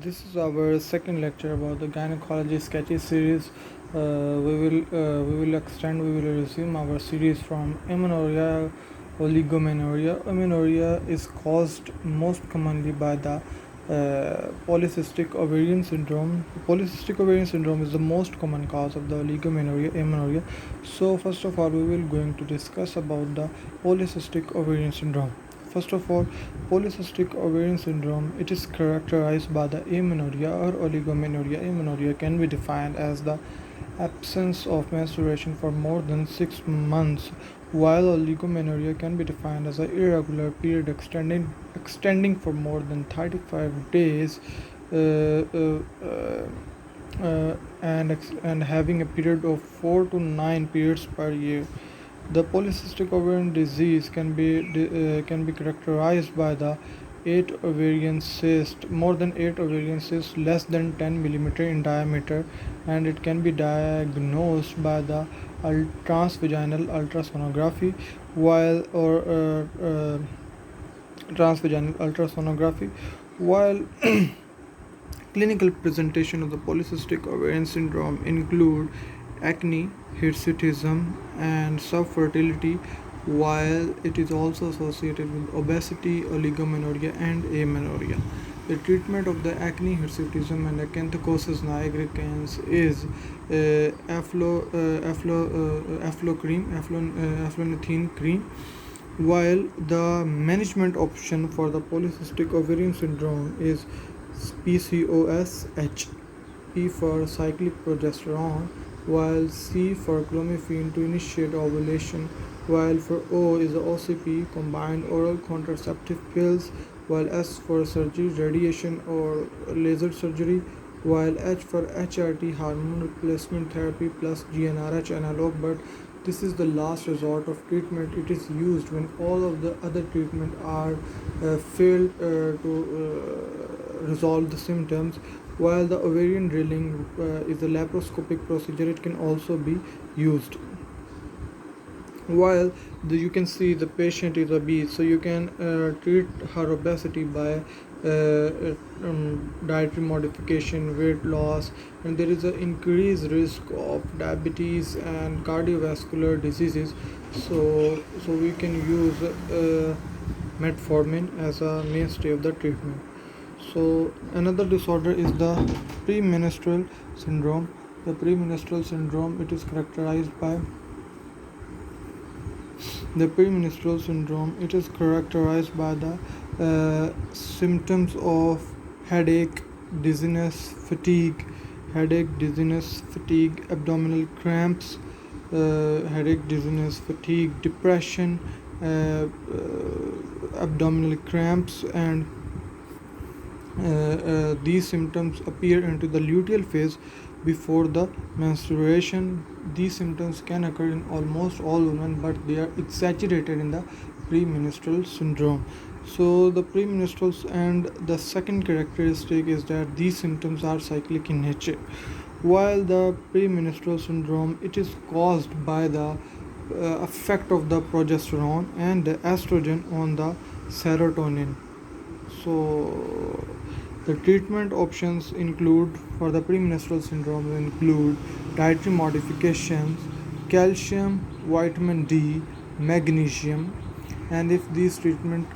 This is our second lecture about the gynecology sketches series. We will resume our series from amenorrhea, oligomenorrhea. Amenorrhea is caused most commonly by the polycystic ovarian syndrome. Polycystic ovarian syndrome is the most common cause of the oligomenorrhea, amenorrhea. So first of all, we will going to discuss about the polycystic ovarian syndrome. First of all, polycystic ovarian syndrome, it is characterized by the amenorrhea or oligomenorrhea. Amenorrhea can be defined as the absence of menstruation for more than 6 months, while oligomenorrhea can be defined as an irregular period extending for more than 35 days uh, uh, and having a period of 4 to 9 periods per year. The polycystic ovarian disease can be characterized by the 8 ovarian cyst, more than 8 ovarian cysts less than 10 millimeter in diameter, and it can be diagnosed by the transvaginal ultrasonography while or transvaginal ultrasonography while clinical presentation of the polycystic ovarian syndrome include acne, hirsutism, and subfertility, while it is also associated with obesity, oligomenorrhea, and amenorrhea. The treatment of the acne, hirsutism, and acanthocosis nigricans is aflonithine cream, while the management option for the polycystic ovarian syndrome is PCOS-H, P for cyclic progesterone, while C for clomiphene to initiate ovulation, while for O is the OCP, combined oral contraceptive pills, while S for surgery, radiation or laser surgery, while H for HRT, hormone replacement therapy plus GnRH analog, but this is the last resort of treatment. It is used when all of the other treatment are failed to resolve the symptoms. While the ovarian drilling is a laparoscopic procedure, it can also be used. While you can see the patient is obese, so you can treat her obesity by dietary modification, weight loss, and there is an increased risk of diabetes and cardiovascular diseases. So we can use metformin as a mainstay of the treatment. So another disorder is the premenstrual syndrome. The premenstrual syndrome, it is characterized by the symptoms of headache, dizziness, fatigue, abdominal cramps, depression, abdominal cramps, and these symptoms appear into the luteal phase before the menstruation. These symptoms can occur in almost all women, but they are exaggerated in the premenstrual syndrome. So the premenstrual, and the second characteristic is that these symptoms are cyclic in nature. While the premenstrual syndrome, it is caused by the effect of the progesterone and the estrogen on the serotonin. So the treatment options include for the premenstrual syndrome include dietary modifications, calcium, vitamin D, magnesium, and if this treatment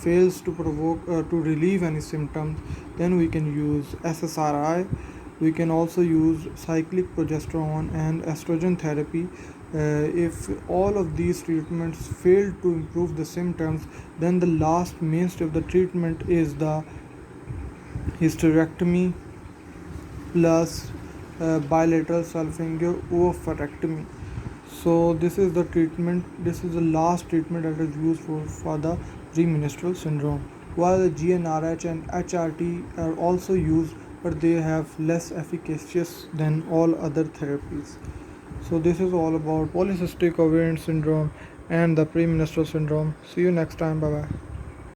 fails to relieve any symptoms, then we can use SSRI. We can also use cyclic progesterone and estrogen therapy. If all of these treatments fail to improve the symptoms, then the last mainstay of the treatment is the hysterectomy plus bilateral salpingo oophorectomy. So this is the treatment. This is the last treatment that is used for the premenstrual syndrome. While the GnRH and HRT are also used, but they have less efficacious than all other therapies. So this is all about polycystic ovarian syndrome and the premenstrual syndrome. See you next time. Bye bye.